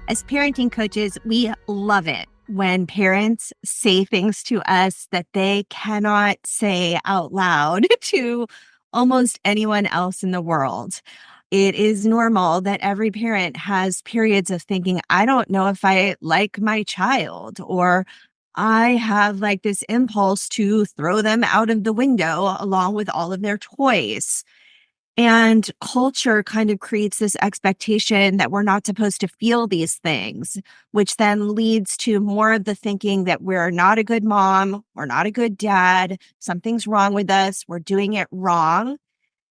As parenting coaches, we love it when parents say things to us that they cannot say out loud to almost anyone else in the world. It is normal that every parent has periods of thinking, I don't know if I like my child, or I have like this impulse to throw them out of the window along with all of their toys. And culture kind of creates this expectation that we're not supposed to feel these things, which then leads to more of the thinking that we're not a good mom, we're not a good dad, something's wrong with us, we're doing it wrong.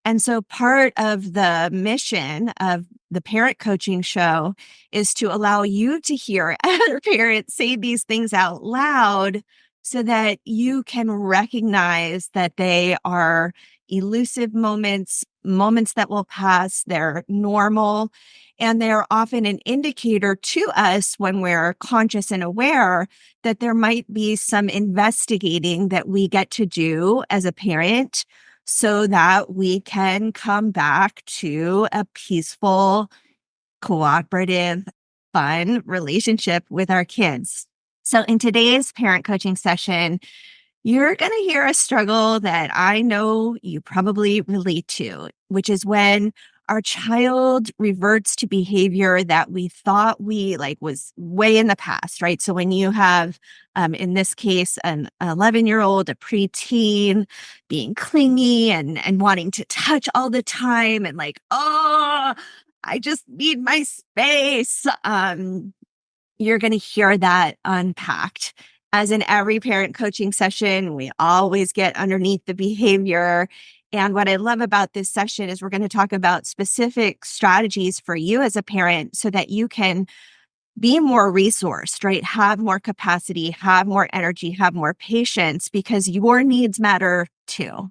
And so part of the mission of the parent coaching show is to allow you to hear other parents say these things out loud so that you can recognize that they are elusive moments, moments that will pass, they're normal, and they're often an indicator to us when we're conscious and aware that there might be some investigating that we get to do as a parent so that we can come back to a peaceful, cooperative, fun relationship with our kids. So in today's parent coaching session, you're going to hear a struggle that I know you probably relate to, which is when our child reverts to behavior that we thought we like was way in the past, right? So when you have, in this case, an 11-year-old, a preteen being clingy and wanting to touch all the time and like, oh, I just need my space. You're going to hear that unpacked. As in every parent coaching session, we always get underneath the behavior. And what I love about this session is we're going to talk about specific strategies for you as a parent so that you can be more resourced, right? Have more capacity, have more energy, have more patience, because your needs matter too.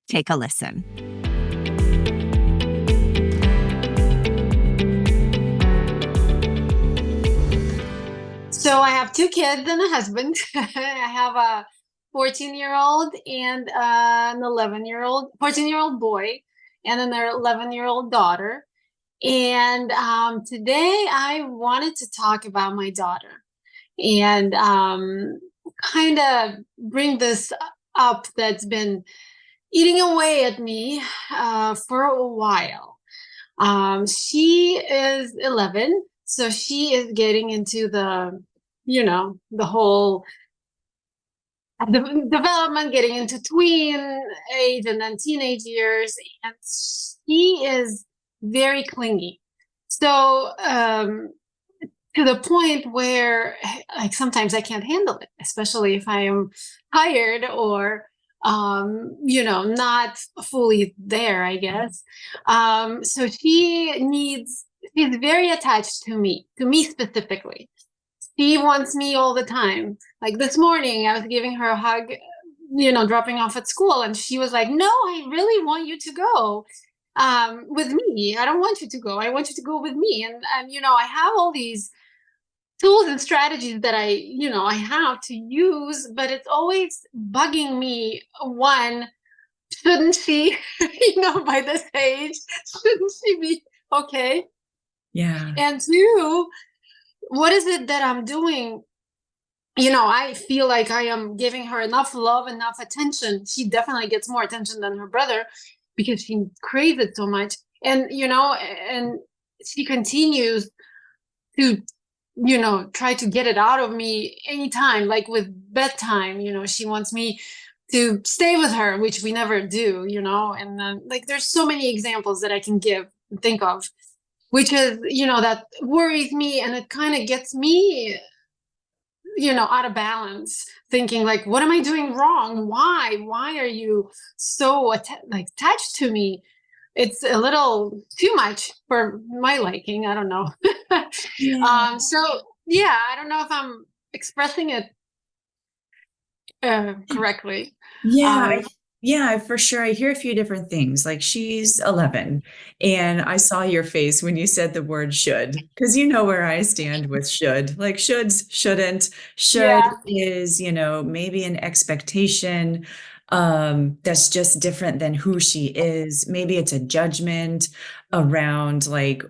Take a listen. So I have two kids and a husband. I have a 14-year-old and an 11-year-old, 14-year-old boy, and an 11-year-old daughter. And today I wanted to talk about my daughter and kind of bring this up that's been eating away at me for a while. She is 11, so she is getting into the whole development, getting into tween age and then teenage years, and she is very clingy. So to the point where like sometimes I can't handle it, especially if I am tired or not fully there, I guess. So she's very attached to me specifically. She wants me all the time. Like this morning, I was giving her a hug, dropping off at school, and she was like, "No, I really want you to go with me. I don't want you to go. I want you to go with me." And I have all these tools and strategies that I have to use, but it's always bugging me. One, shouldn't she, by this age, shouldn't she be okay? Yeah. And two, what is it that I'm doing? I feel like I am giving her enough love, enough attention. She definitely gets more attention than her brother because she craves it so much. And she continues to, try to get it out of me anytime, like with bedtime. She wants me to stay with her, which we never do, and then like there's so many examples that I can think of, which is, that worries me, and it kind of gets me out of balance, thinking like, what am I doing wrong? Why are you so attached to me? It's a little too much for my liking. I don't know. Yeah. So yeah, I don't know if I'm expressing it correctly. Yeah. um Yeah, for sure. I hear a few different things. Like she's 11, and I saw your face when you said the word should, because you know where I stand with should. Like shoulds, shouldn't. Should yeah. is, maybe an expectation that's just different than who she is. Maybe it's a judgment around like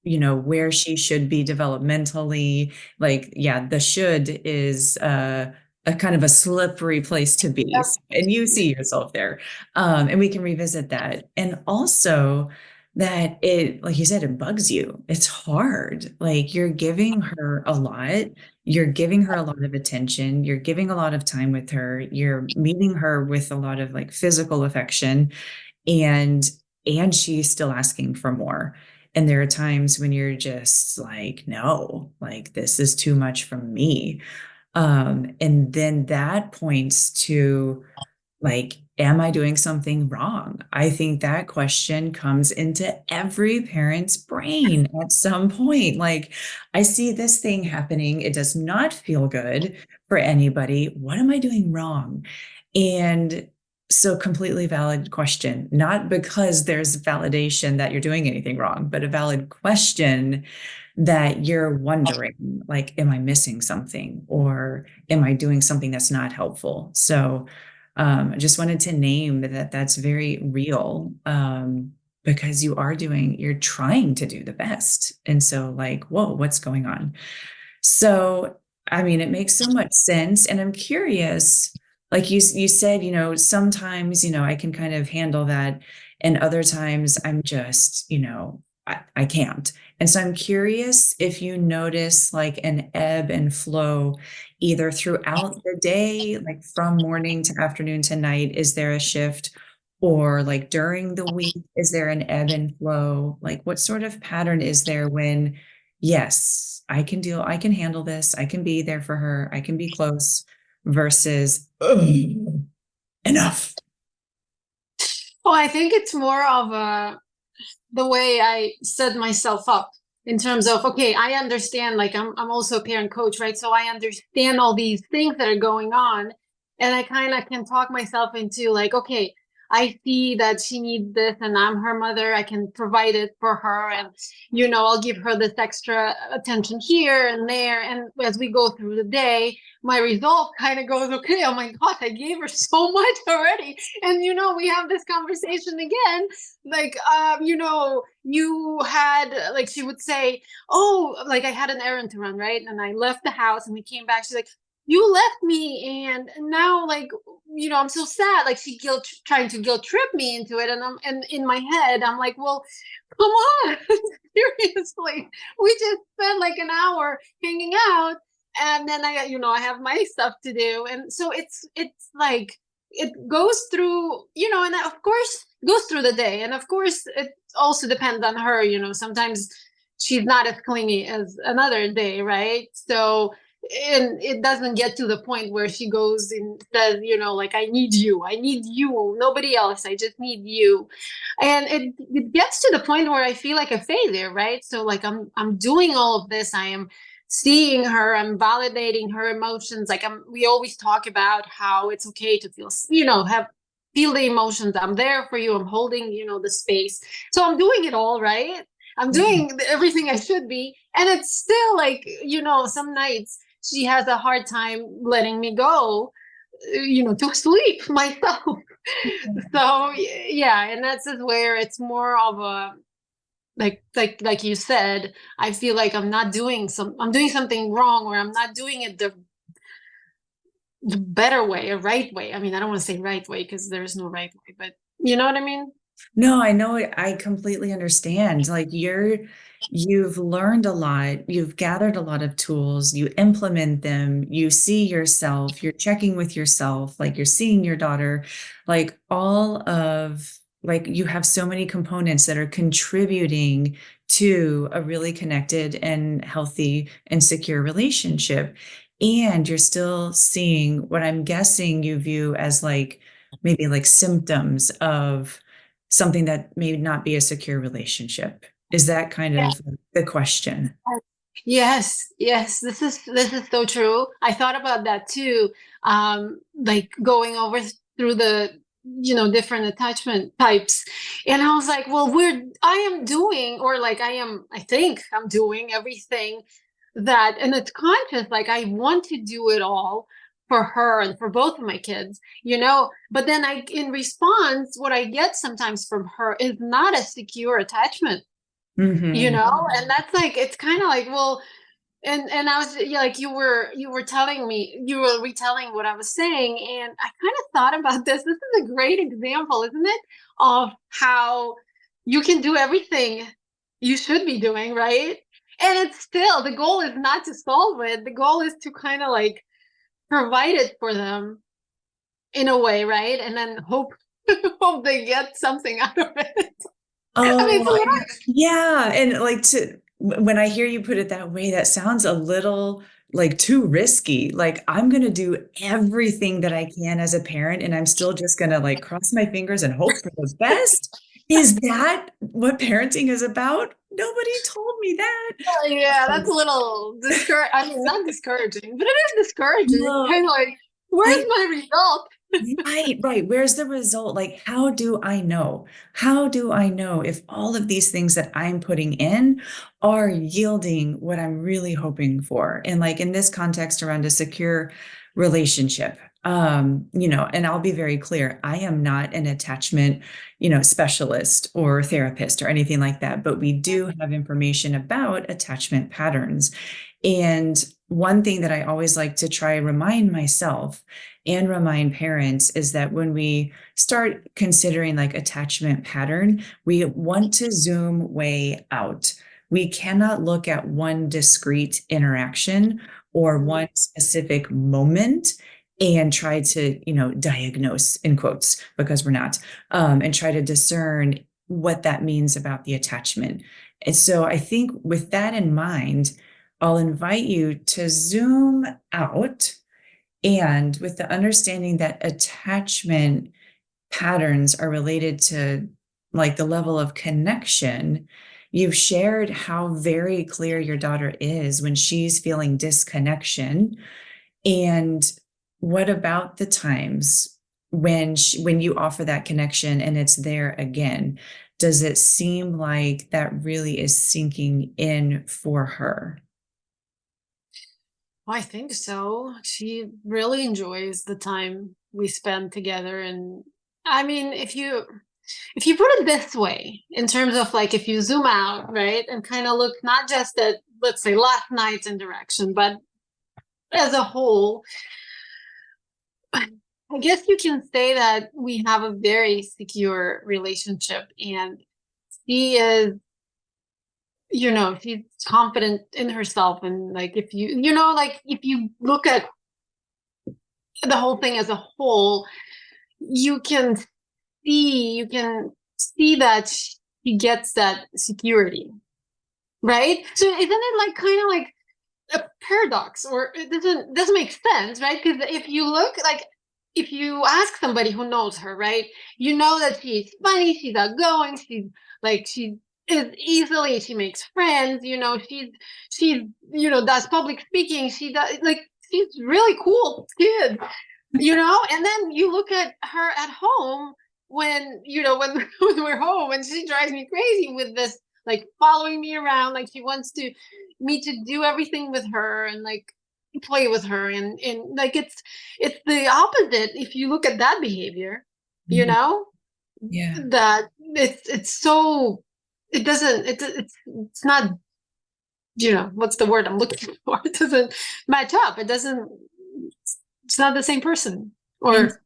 where she should be developmentally. Like, yeah, the should is a kind of a slippery place to be. Yep. And you see yourself there. And we can revisit that. And also that it, like you said, it bugs you. It's hard. Like you're giving her a lot. You're giving her a lot of attention. You're giving a lot of time with her. You're meeting her with a lot of like physical affection, and she's still asking for more. And there are times when you're just like, no, like this is too much from me. And then that points to like, am I doing something wrong? I think that question comes into every parent's brain at some point. Like, I see this thing happening. It does not feel good for anybody. What am I doing wrong? And so, completely valid question, not because there's validation that you're doing anything wrong, but a valid question that you're wondering, like, am I missing something, or am I doing something that's not helpful? So, I just wanted to name that that's very real, because you're trying to do the best. And so, like, whoa, what's going on? So, I mean, it makes so much sense. And I'm curious, like you said, sometimes, I can kind of handle that. And other times I'm just, I can't. And so I'm curious if you notice like an ebb and flow either throughout the day, like from morning to afternoon to night. Is there a shift? Or like during the week, is there an ebb and flow? Like what sort of pattern is there when, yes, I can handle this, I can be there for her, I can be close, versus, "Ugh, enough." Well, I think it's more of the way I set myself up in terms of, okay, I understand, like I'm also a parent coach, right? So I understand all these things that are going on. And I kind of can talk myself into like, okay, I see that she needs this and I'm her mother. I can provide it for her. And, I'll give her this extra attention here and there. And as we go through the day, my resolve kind of goes, okay, oh my God, I gave her so much already. And, we have this conversation again, like, you had, like, she would say, oh, like I had an errand to run, right? And I left the house and we came back. She's like, you left me. And now, like, I'm so sad. Like she trying to guilt trip me into it. And in my head, I'm like, well, come on, seriously. We just spent like an hour hanging out. And then I have my stuff to do. And so it's like, it goes through, and of course goes through the day. And of course it also depends on her, sometimes she's not as clingy as another day, right? So, and it doesn't get to the point where she goes and says, like, I need you, nobody else, I just need you. And it gets to the point where I feel like a failure, right? So like I'm doing all of this, I am seeing her, I'm validating her emotions. Like we always talk about how it's okay to feel, feel the emotions. I'm there for you. I'm holding, the space. So I'm doing it all right. I'm Mhm. doing everything I should be. And it's still like, some nights she has a hard time letting me go, to sleep myself. So yeah, and that's just where it's more of a, like you said, I feel like I'm doing something wrong, or I'm not doing it the better way, a right way. I mean, I don't want to say right way because there's no right way, but you know what I mean? No, I know it. I completely understand. Like you've learned a lot, you've gathered a lot of tools, you implement them, you see yourself, you're checking with yourself, like you're seeing your daughter, like all of like you have so many components that are contributing to a really connected and healthy and secure relationship. And you're still seeing what I'm guessing you view as like maybe like symptoms of something that may not be a secure relationship. Is that kind Yeah. of the question? Yes, this is so true. I thought about that too. Like going over through the different attachment types, and I was like, well, I am doing, or like I think I'm doing everything that, and it's conscious. Like I want to do it all for her and for both of my kids, But then in response, what I get sometimes from her is not a secure attachment. Mhm. And that's like, it's kind of like, well, and I was, yeah, like you were telling me, you were retelling what I was saying, and I kind of thought about this. This is a great example, isn't it, of how you can do everything you should be doing, right? And it's still, the goal is not to solve it. The goal is to kind of like provide it for them in a way, right? And then hope hope they get something out of it. I mean, it's a Oh, little, yeah, and, like, when I hear you put it that way, that sounds a little, like, too risky, like, I'm gonna do everything that I can as a parent, and I'm still just gonna, like, cross my fingers and hope for the best? Is that what parenting is about? Nobody told me that. yeah, that's a little I mean, not discouraging, but it is discouraging. It's No, kind of like, where's I my result? right, right. Where's the result? Like, how do I know? How do I know if all of these things that I'm putting in are yielding what I'm really hoping for? And like in this context around a secure relationship, and I'll be very clear, I am not an attachment, specialist or therapist or anything like that, but we do have information about attachment patterns. And one thing that I always like to try and remind myself and remind parents is that when we start considering like attachment pattern, we want to zoom way out. We cannot look at one discrete interaction or one specific moment and try to, diagnose in quotes because we're not, and try to discern what that means about the attachment. And so I think with that in mind, I'll invite you to zoom out and with the understanding that attachment patterns are related to like the level of connection, you've shared how very clear your daughter is when she's feeling disconnection. And what about the times when you offer that connection and it's there again? Does it seem like that really is sinking in for her? I think so. She really enjoys the time we spend together. And I mean, if you put it this way, in terms of like, if you zoom out, right, and kind of look not just at, let's say, last night's interaction, but as a whole, I guess you can say that we have a very secure relationship, and she is, she's confident in herself. And like, if like, if you look at the whole thing as a whole, you can you can see that she gets that security, right? So isn't it like kind of like a paradox, or it doesn't make sense, right? Because if you look like, if you ask somebody who knows her, right, you know that she's funny, she's outgoing, she is easily, she makes friends, she's does public speaking, she does, like, she's really cool kid, and then you look at her at home when when we're home, and she drives me crazy with this, like, following me around, like she wants to me to do everything with her and like play with her, and like it's the opposite if you look at that behavior, you Mhm. know Yeah. that it's so, it doesn't, it's not, what's the word I'm looking for, it doesn't match up, it doesn't, it's not the same person, And or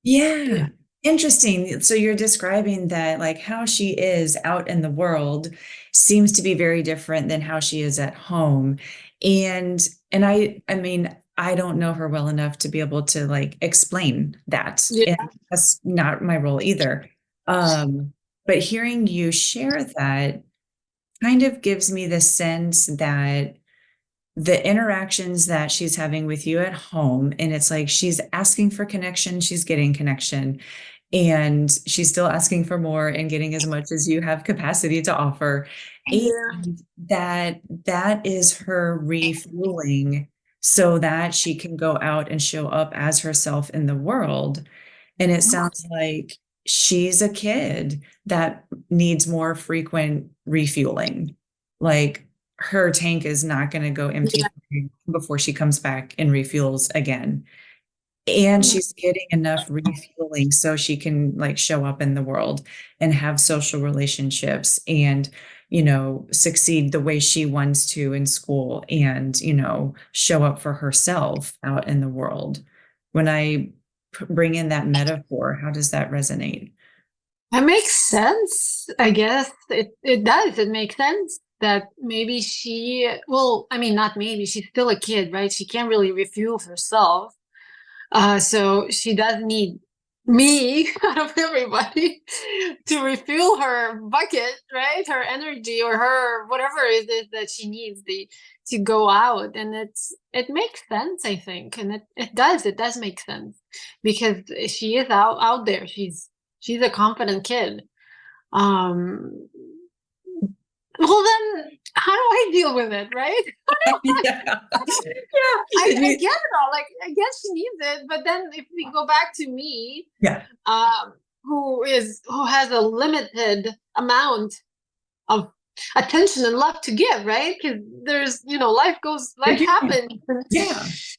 yeah, yeah. interesting. So you're describing that like how she is out in the world seems to be very different than how she is at home. And I mean, I don't know her well enough to be able to like explain that. Yeah. And that's not my role either. Um, but hearing you share that kind of gives me the sense that the interactions that she's having with you at home, and it's like she's asking for connection, she's getting connection, and she's still asking for more and getting as much as you have capacity to offer. Yeah. And that is her refueling so that she can go out and show up as herself in the world. And it sounds like she's a kid that needs more frequent refueling. Like her tank is not going to go empty before she comes back and refuels again. And Mm. she's getting enough refueling so she can like show up in the world and have social relationships and succeed the way she wants to in school and, show up for herself out in the world. When I bring in that metaphor, how does that resonate? That makes sense, I guess. It does. It makes sense that maybe well, I mean, not maybe, she's still a kid, right? She can't really refuel herself. So she does need me out of everybody to refuel her bucket, right? Her energy or her whatever it is that she needs to go out. And it makes sense, I think. And it does make sense because she is out there. She's a confident kid. Um well then how do I deal with it, right? Yeah. I get it all. Like, I guess she needs it, but then if we go back to me, Yeah. who has a limited amount of attention and love to give, right? Because there's, life happens.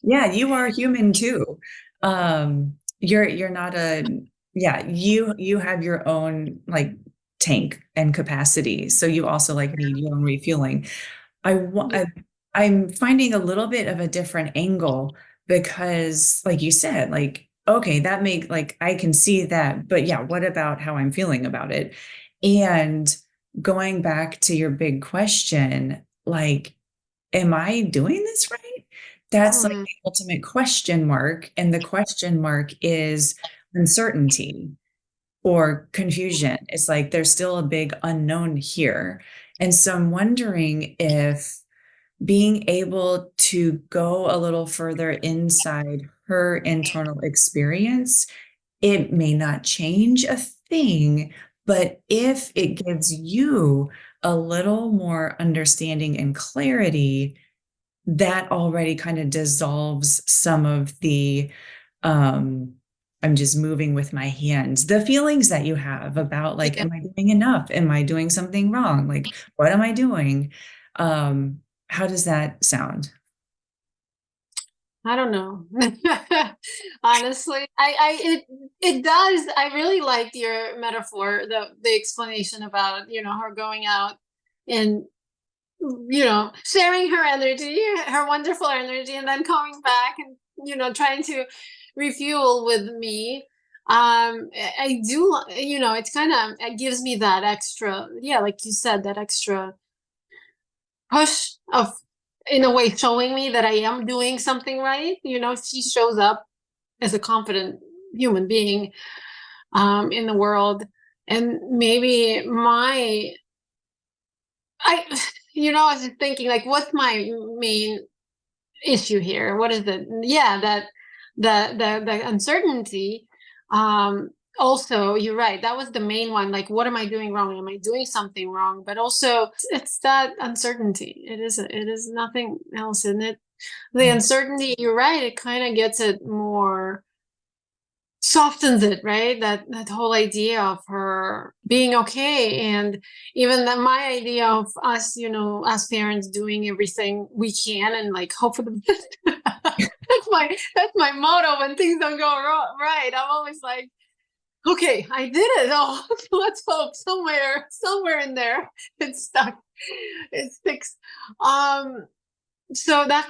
Yeah, you are human too. You're not you have your own like tank and capacity. So you also like need your own refueling. I'm finding a little bit of a different angle because, like you said, like, okay, that like, I can see that, but yeah, what about how I'm feeling about it? And going back to your big question, like, am I doing this right? That's like the ultimate question mark. And the question mark is uncertainty or confusion. It's like there's still a big unknown here. And so I'm wondering if being able to go a little further inside her internal experience, it may not change a thing, but if it gives you a little more understanding and clarity, that already kind of dissolves some of the I'm just moving with my hands, the feelings that you have about like, am I doing enough? Am I doing something wrong? Like, what am I doing? How does that sound? I don't know. Honestly, it does. I really liked your metaphor, the explanation about, her going out and, sharing her energy, her wonderful energy, and then coming back and, trying to refuel with me. I do, it's kind of, it gives me that extra, yeah, like you said, that extra push of, in a way, showing me that I am doing something right. She shows up as a confident human being in the world. And maybe I, I was just thinking, like, what's my main issue here? What is it? Yeah, that the uncertainty. Also, you're right, that was the main one. Like, what am I doing wrong? Am I doing something wrong? But also it's that uncertainty. It is nothing else in it. The uncertainty, you're right, it kind of gets it more, softens it, right? That whole idea of her being okay. And even that, my idea of us, as parents, doing everything we can and like hope for the best. That's my motto when things don't go wrong, right? I'm always like, okay, I did it. Oh, let's hope somewhere in there it's stuck, it sticks. So that,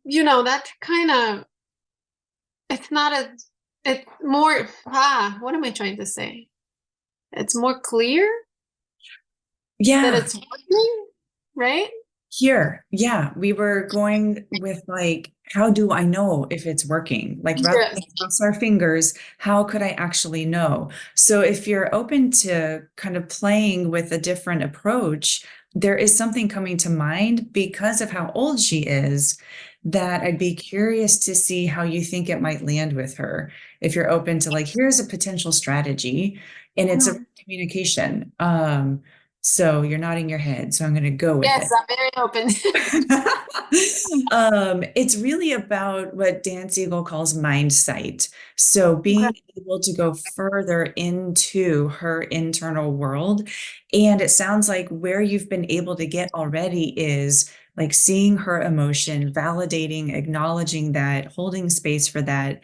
that kind of, it's not as, it's more, what am I trying to say? It's more clear that Yeah. it's working, right? Here, yeah, we were going with like, how do I know if it's working? Like, rather Yes. than cross our fingers, how could I actually know? So if you're open to kind of playing with a different approach, there is something coming to mind because of how old she is that I'd be curious to see how you think it might land with her. If you're open to like, here's a potential strategy, and it's a communication. So you're nodding your head, so I'm going to go with Yes, it. I'm very open. It's really about what Dan Siegel calls mind sight. So being able to go further into her internal world. And it sounds like where you've been able to get already is like seeing her emotion, validating, acknowledging that, holding space for that.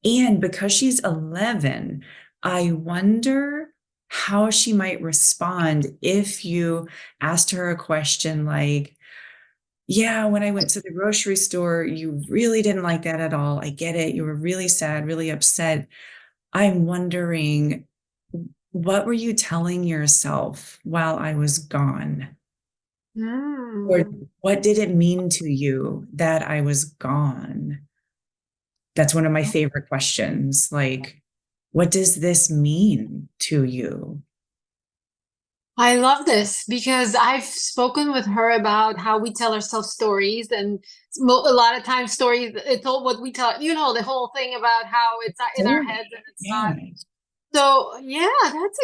And because she's 11, I wonder how she might respond if you asked her a question like, yeah, when I went to the grocery store, you really didn't like that at all. I get it. You were really sad, really upset. I'm wondering, what were you telling yourself while I was gone? Or Mm. what did it mean to you that I was gone? That's one of my favorite questions. Like, what does this mean to you? I love this because I've spoken with her about how we tell ourselves stories, and a lot of times stories, it's all what we tell, the whole thing about how it's in our Totally. heads and it's Yeah. not. So yeah, that's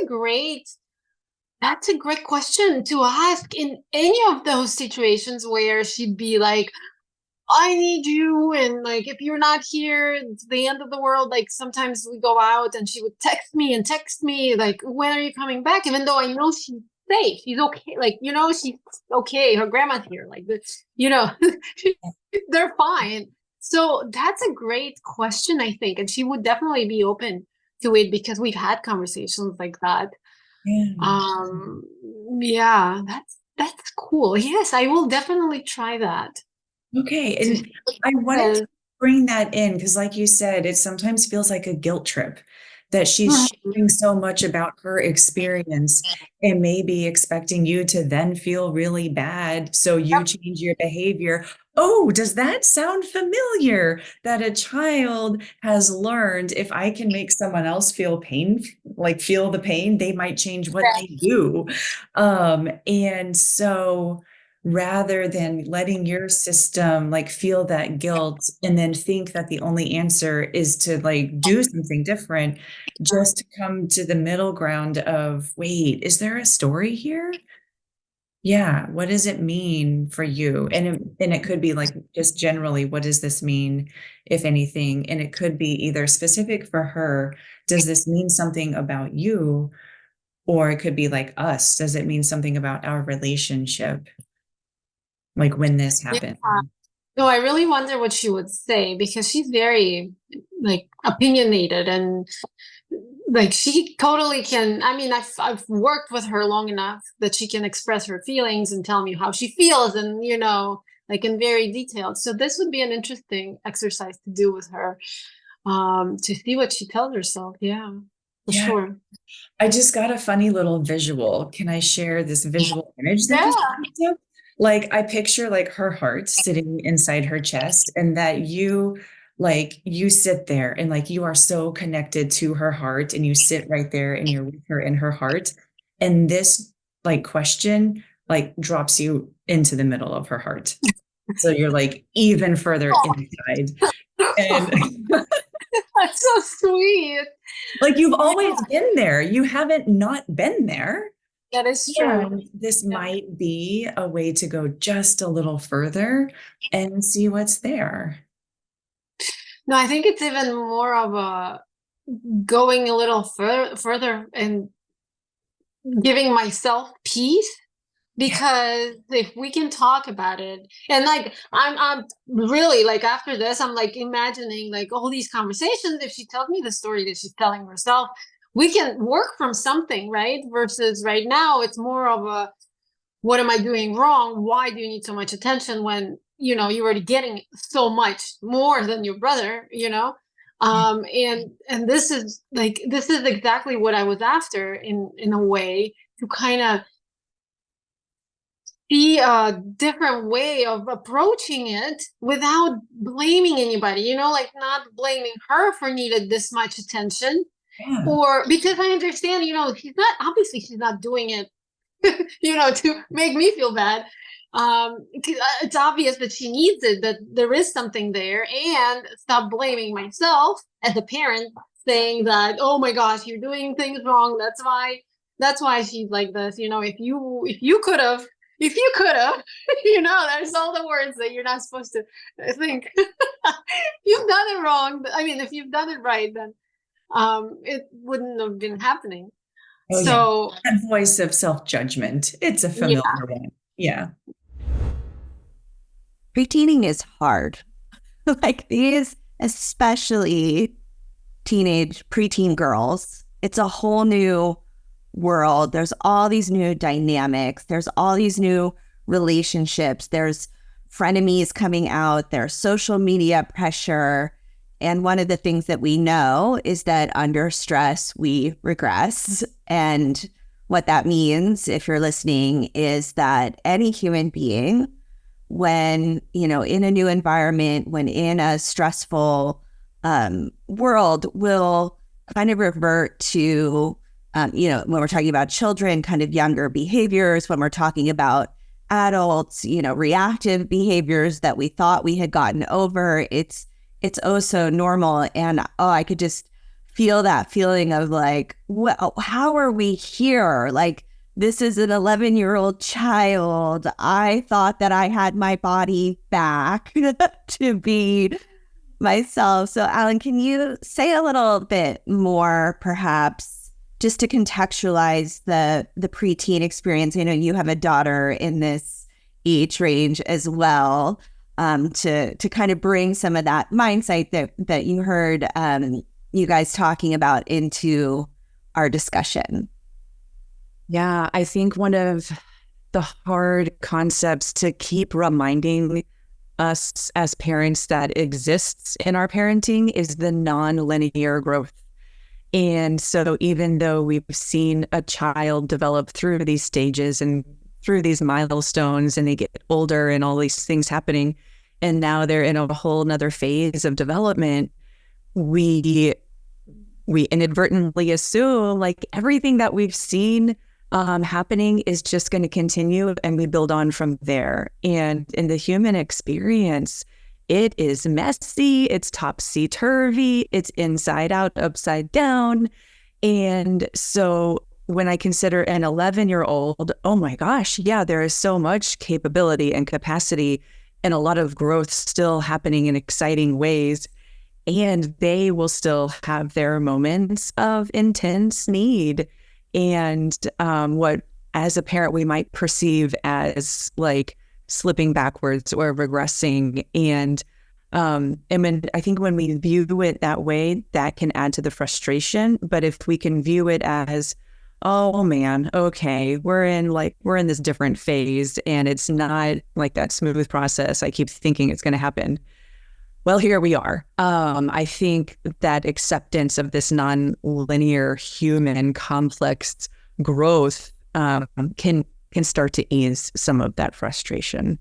a great question to ask in any of those situations where she'd be like, I need you. And like, if you're not here, it's the end of the world. Like, sometimes we go out and she would text me, like, when are you coming back? Even though I know she's safe, she's okay. Like, she's okay. Her grandma's here. Like, they're fine. So that's a great question, I think. And she would definitely be open to it because we've had conversations like that. Yeah. Um, yeah, that's cool. Yes, I will definitely try that. Okay. To And I wanted to says, bring that in because, like you said, it sometimes feels like a guilt trip that she's sharing so much about her experience and maybe expecting you to then feel really bad. So you yep, change your behavior. Oh, does that sound familiar? That a child has learned if I can make someone else feel pain, like feel the pain, they might change what they do. And so rather than letting your system like feel that guilt and then think that the only answer is to like do something different, just to come to the middle ground of, wait, is there a story here? Yeah, what does it mean for you? And it could be like just generally, what does this mean, if anything? And it could be either specific for her, does this mean something about you? Or it could be like us, does it mean something about our relationship? Like when this yeah. happened. No, I really wonder what she would say because she's very like opinionated and like she totally can. I mean, I've worked with her long enough that she can express her feelings and tell me how she feels, and like in very detailed. So this would be an interesting exercise to do with her, to see what she tells herself. Yeah, for Yeah, sure. I just got a funny little visual. Can I share this visual image that Yeah. just popped up? Like I picture like her heart sitting inside her chest and that you sit there and like you are so connected to her heart and you sit right there and you're with her in her heart. And this like question like drops you into the middle of her heart. So you're like even further inside. And That's so sweet. like you've Yeah, always been there. You haven't not been there. that is true. And this Yeah. might be a way to go just a little further and see what's there. No, I think it's even more of a going a little further and giving myself peace, Yeah. because if we can talk about it, and like I'm really like, after this I'm like imagining like all these conversations, if she tells me the story that she's telling herself, we can work from something, right? Versus right now it's more of a, what am I doing wrong? Why do you need so much attention when you're already getting so much more than your brother? And this is exactly what I was after, in a way, to kind of see a different way of approaching it without blaming anybody, like not blaming her for needed this much attention, Yeah. or because I understand, she's not doing it to make me feel bad. It's obvious that she needs it, that there is something there, and stop blaming myself as a parent, saying that, oh my gosh, you're doing things wrong. That's why she's like this. If you could have, there's all the words that you're not supposed to think. You've done it wrong. I mean, if you've done it right, then it wouldn't have been happening. Oh, yeah. So That voice of self-judgment. It's a yeah. familiar one. Yeah. Preteening is hard. Like these, especially preteen girls, it's a whole new world, there's all these new dynamics, there's all these new relationships, there's frenemies coming out, there's social media pressure. And one of the things that we know is that under stress, we regress. And what that means, if you're listening, is that any human being, when, in a new environment, when in a stressful world, will kind of revert to, when we're talking about children, kind of younger behaviors, when we're talking about adults, reactive behaviors that we thought we had gotten over. It's oh so normal. And I could just feel that feeling of like, well, how are we here? Like, this is an 11-year-old child. I thought that I had my body back to be myself. So, Alan, can you say a little bit more, perhaps, just to contextualize the preteen experience? I know you have a daughter in this age range as well, to kind of bring some of that mindset that you heard you guys talking about into our discussion. Yeah, I think one of the hard concepts to keep reminding us as parents that exists in our parenting is the non-linear growth. And so even though we've seen a child develop through these stages and through these milestones, and they get older and all these things happening, and now they're in a whole nother phase of development, we inadvertently assume like everything that we've seen happening is just going to continue, and we build on from there. And in the human experience, it is messy, it's topsy-turvy, it's inside out, upside down. And so when I consider an 11-year-old, oh my gosh, yeah, there is so much capability and capacity and a lot of growth still happening in exciting ways. And they will still have their moments of intense need. And what, as a parent, we might perceive as like slipping backwards or regressing. And I think when we view it that way, that can add to the frustration. But if we can view it as, oh man, okay, we're in this different phase, and it's not like that smooth process I keep thinking it's going to happen. Well, here we are. I think that acceptance of this non-linear human complex growth can start to ease some of that frustration.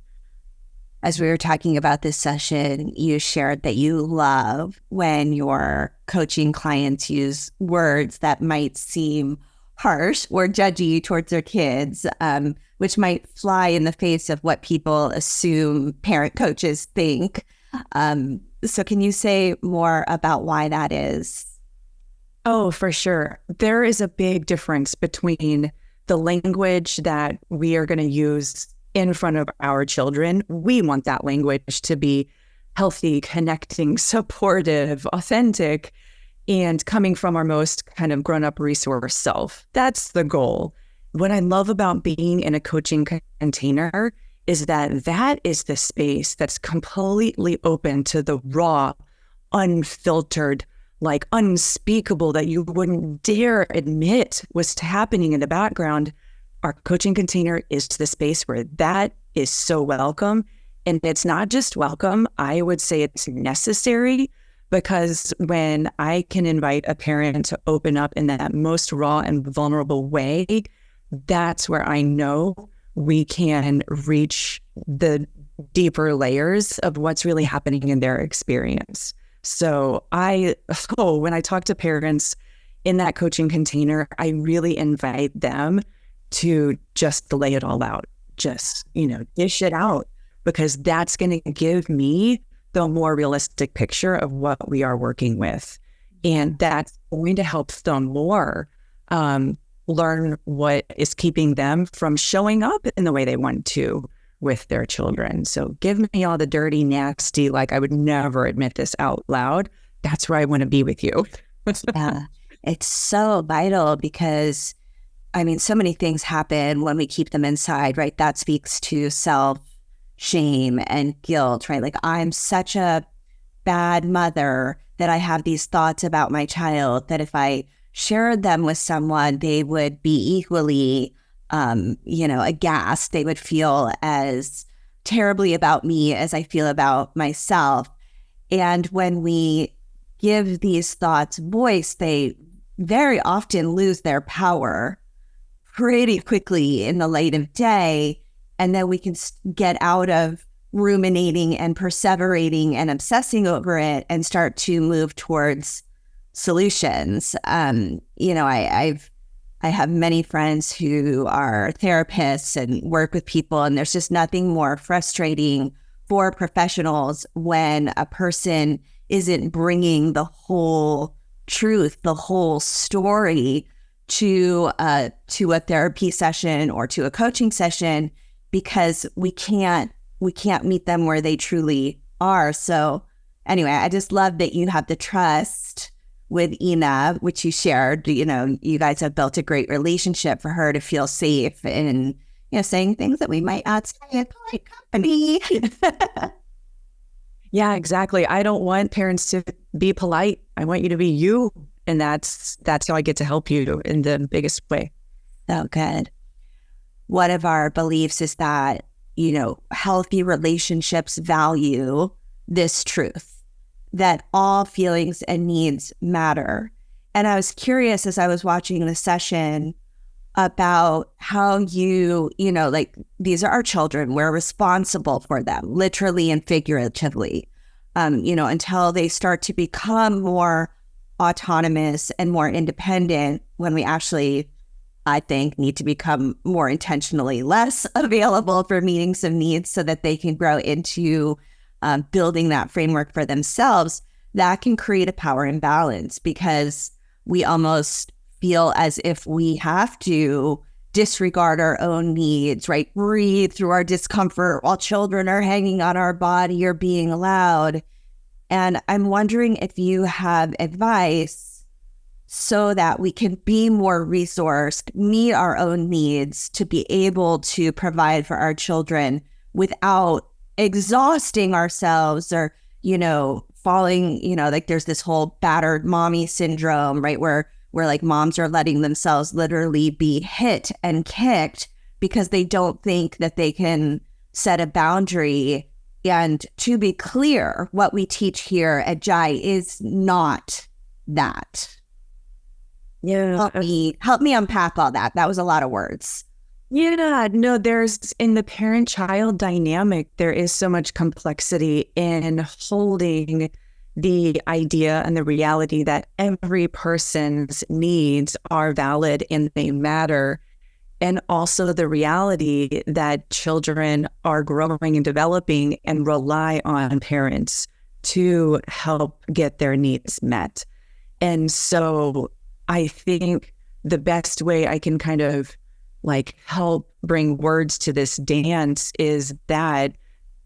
As we were talking about this session, you shared that you love when your coaching clients use words that might seem harsh or judgy towards their kids, which might fly in the face of what people assume parent coaches think. So can you say more about why that is? Oh, for sure. There is a big difference between the language that we are going to use in front of our children. We want that language to be healthy, connecting, supportive, authentic, and coming from our most kind of grown-up resource self. That's the goal. What I love about being in a coaching container is that is the space that's completely open to the raw, unfiltered, like unspeakable, that you wouldn't dare admit was happening in the background. Our coaching container is the space where that is so welcome. And it's not just welcome, I would say it's necessary, because when I can invite a parent to open up in that most raw and vulnerable way, that's where I know we can reach the deeper layers of what's really happening in their experience. So when I talk to parents in that coaching container, I really invite them to just lay it all out, just, dish it out, because that's going to give me the more realistic picture of what we are working with. And that's going to help them more learn what is keeping them from showing up in the way they want to with their children. So give me all the dirty, nasty, like I would never admit this out loud. That's where I want to be with you. Yeah, it's so vital because, so many things happen when we keep them inside, right? That speaks to self-shame and guilt, right? Like, I'm such a bad mother that I have these thoughts about my child that if I shared them with someone, they would be equally, aghast. They would feel as terribly about me as I feel about myself. And when we give these thoughts voice, they very often lose their power pretty quickly in the light of day. And then we can get out of ruminating and perseverating and obsessing over it and start to move towards solutions. I have many friends who are therapists and work with people, and there's just nothing more frustrating for professionals when a person isn't bringing the whole truth, the whole story to a therapy session or to a coaching session, because we can't meet them where they truly are. So anyway, I just love that you have the trust with Ina, which you shared. You guys have built a great relationship for her to feel safe in, saying things that we might not say in polite company. Yeah, exactly. I don't want parents to be polite. I want you to be you. And that's how I get to help you in the biggest way. So good. One of our beliefs is that, healthy relationships value this truth, that all feelings and needs matter. And I was curious as I was watching the session about how these are our children. We're responsible for them, literally and figuratively, until they start to become more autonomous and more independent, when we actually, I think, need to become more intentionally less available for meeting some needs so that they can grow into building that framework for themselves. That can create a power imbalance, because we almost feel as if we have to disregard our own needs, right? Breathe through our discomfort while children are hanging on our body or being loud. And I'm wondering if you have advice so that we can be more resourced, meet our own needs, to be able to provide for our children without exhausting ourselves or, falling, there's this whole battered mommy syndrome, right? Where like moms are letting themselves literally be hit and kicked because they don't think that they can set a boundary. And to be clear, what we teach here at Jai is not that. Yeah. Help me unpack all that. That was a lot of words. Yeah, no, there's, in the parent-child dynamic, there is so much complexity in holding the idea and the reality that every person's needs are valid and they matter. And also the reality that children are growing and developing and rely on parents to help get their needs met. And so I think the best way I can kind of help bring words to this dance is that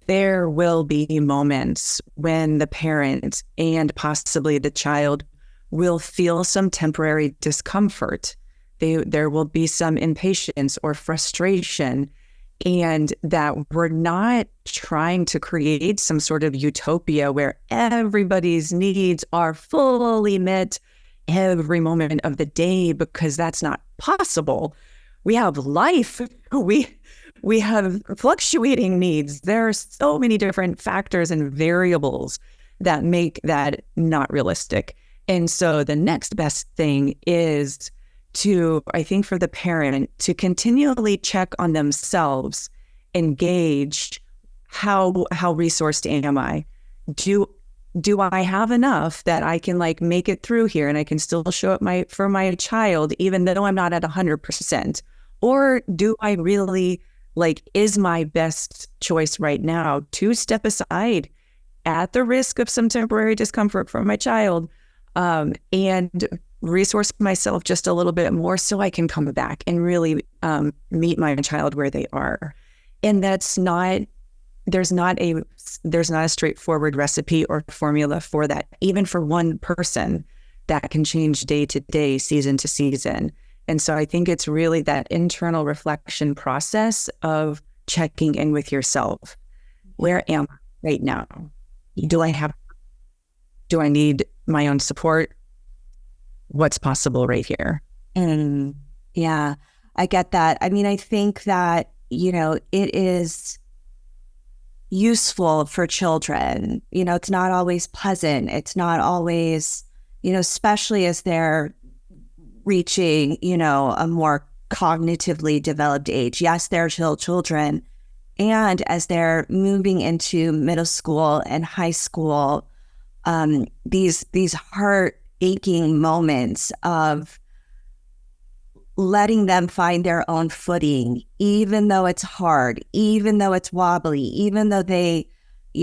there will be moments when the parent and possibly the child will feel some temporary discomfort. There will be some impatience or frustration, and that we're not trying to create some sort of utopia where everybody's needs are fully met every moment of the day, because that's not possible. We have life. We have fluctuating needs. There are so many different factors and variables that make that not realistic. And so the next best thing is to, I think, for the parent to continually check on themselves, engage, how resourced am I? Do I have enough that I can make it through here and I can still show up for my child, even though I'm not at 100%? Or do I really, is my best choice right now to step aside at the risk of some temporary discomfort from my child, and resource myself just a little bit more so I can come back and really meet my child where they are? And there's not a straightforward recipe or formula for that, even for one person. That can change day to day, season to season. And so I think it's really that internal reflection process of checking in with yourself. Where am I right now? Do I need my own support? what's possible right here. Yeah, I get that. I mean, I think that, it is useful for children. It's not always pleasant. It's not always, especially as they're reaching, a more cognitively developed age. Yes, they're still children. And as they're moving into middle school and high school, these heart aching moments of letting them find their own footing, even though it's hard, even though it's wobbly, even though they,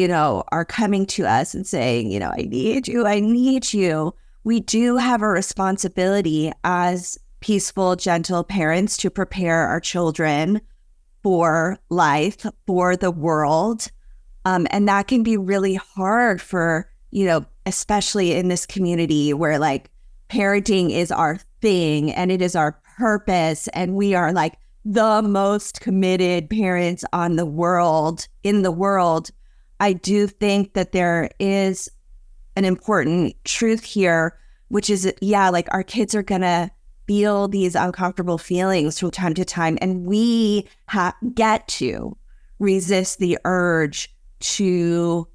are coming to us and saying, I need you, I need you. We do have a responsibility as peaceful, gentle parents to prepare our children for life, for the world. And that can be really hard for, especially in this community where like parenting is our thing and it is our purpose. And we are like the most committed parents in the world. I do think that there is an important truth here, which is, like our kids are going to feel these uncomfortable feelings from time to time. And we get to resist the urge to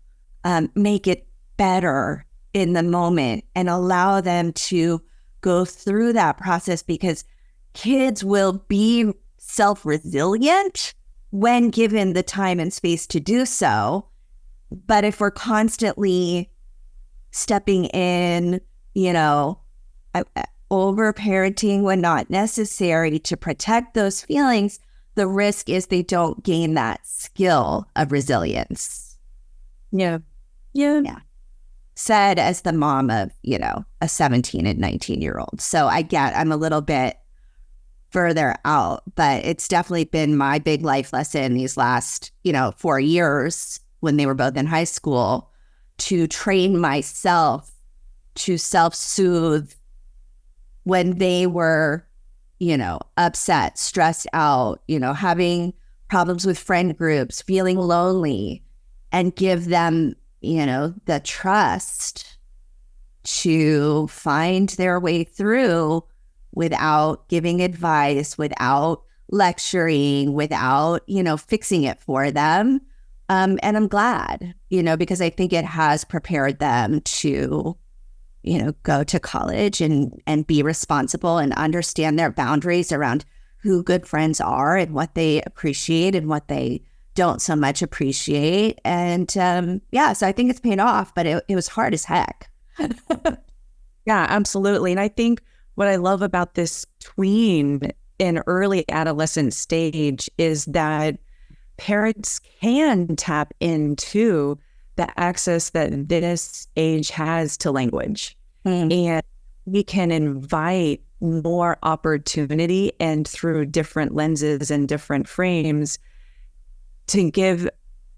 make it better in the moment and allow them to go through that process, because kids will be self-resilient when given the time and space to do so. But if we're constantly stepping in, over parenting when not necessary to protect those feelings, the risk is they don't gain that skill of resilience. Yeah. Said as the mom of, a 17 and 19-year-old. So I'm a little bit further out, but it's definitely been my big life lesson these last, 4 years when they were both in high school, to train myself to self-soothe when they were, upset, stressed out, having problems with friend groups, feeling lonely, and give them, the trust to find their way through without giving advice, without lecturing, without, fixing it for them. And I'm glad, because I think it has prepared them to, go to college and be responsible and understand their boundaries around who good friends are and what they appreciate and what they don't so much appreciate. And so I think it's paid off, but it was hard as heck. Yeah, absolutely. And I think what I love about this tween and early adolescent stage is that parents can tap into the access that this age has to language. And we can invite more opportunity and through different lenses and different frames to give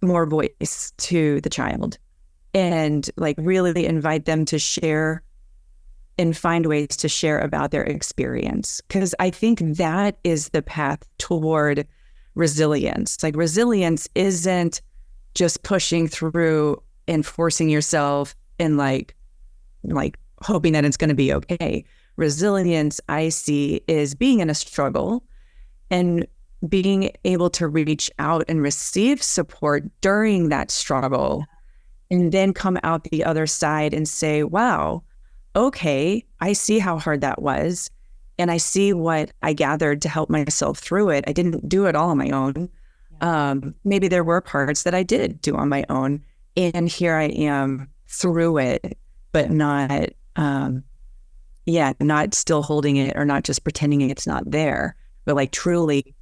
more voice to the child and like really invite them to share and find ways to share about their experience. Because I think that is the path toward resilience. Like resilience isn't just pushing through and forcing yourself and like hoping that it's going to be okay. Resilience, I see, is being in a struggle and being able to reach out and receive support during that struggle and then come out the other side and say, wow, okay, I see how hard that was. And I see what I gathered to help myself through it. I didn't do it all on my own. Maybe there were parts that I did do on my own. And here I am through it, but not still holding it or not just pretending it's not there, but like truly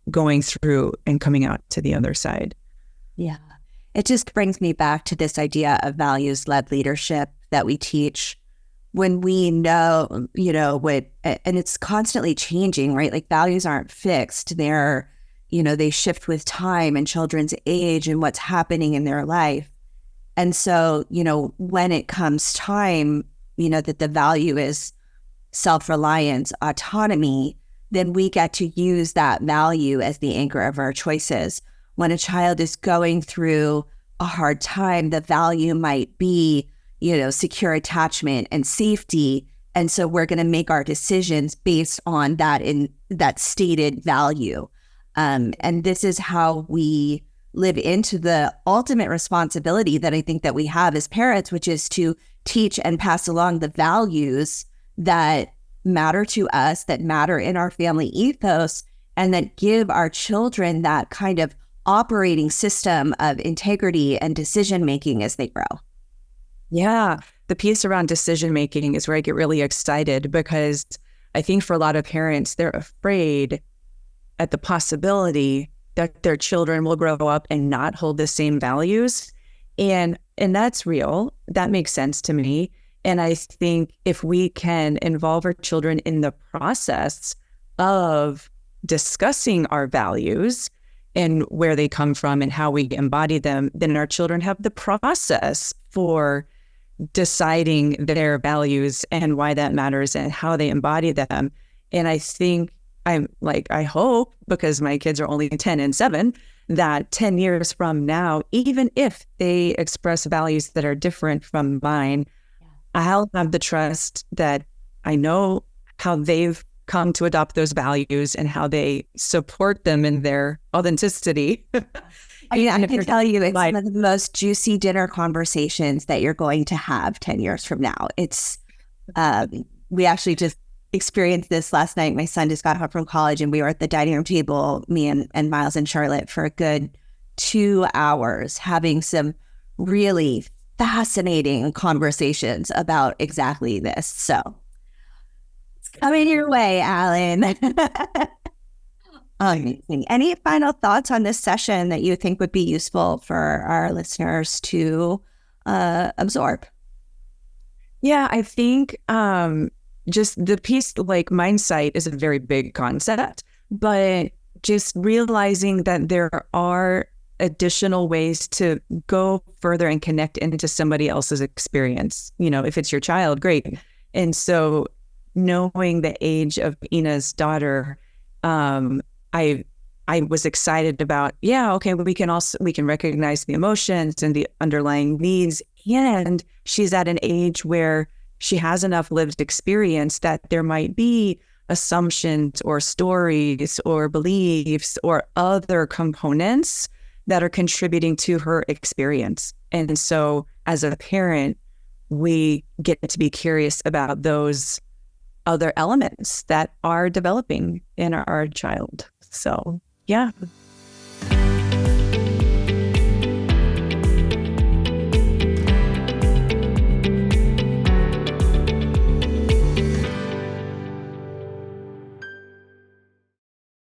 going through and coming out to the other side. Yeah. It just brings me back to this idea of values-led leadership that we teach when we know, and it's constantly changing, right? Like values aren't fixed. They're, they shift with time and children's age and what's happening in their life. And so, when it comes time, that the value is self-reliance, autonomy, then we get to use that value as the anchor of our choices. When a child is going through a hard time, the value might be, secure attachment and safety. And so we're going to make our decisions based on that stated value. And this is how we live into the ultimate responsibility that I think that we have as parents, which is to teach and pass along the values that matter to us, that matter in our family ethos, and that give our children that kind of operating system of integrity and decision-making as they grow. Yeah. The piece around decision-making is where I get really excited, because I think for a lot of parents, they're afraid at the possibility that their children will grow up and not hold the same values. And that's real. That makes sense to me. And I think if we can involve our children in the process of discussing our values and where they come from and how we embody them, then our children have the process for deciding their values and why that matters and how they embody them. And I think I hope, because my kids are only 10 and 7, that 10 years from now, even if they express values that are different from mine, I'll have the trust that I know how they've come to adopt those values and how they support them in their authenticity. I can tell you, it's one of the most juicy dinner conversations that you're going to have 10 years from now. It's, we actually just experienced this last night. My son just got home from college and we were at the dining room table, me and Miles and Charlotte, for a good 2 hours having some really fascinating conversations about exactly this. So it's coming your way, Alan. Amazing. Any final thoughts on this session that you think would be useful for our listeners to absorb? Yeah, I think just the piece, like mindsight is a very big concept, but just realizing that there are additional ways to go further and connect into somebody else's experience. You know, if it's your child, great. And so knowing the age of Ina's daughter, I was excited about, we can recognize the emotions and the underlying needs. And she's at an age where she has enough lived experience that there might be assumptions or stories or beliefs or other components that are contributing to her experience. And so as a parent, we get to be curious about those other elements that are developing in our child. So, yeah.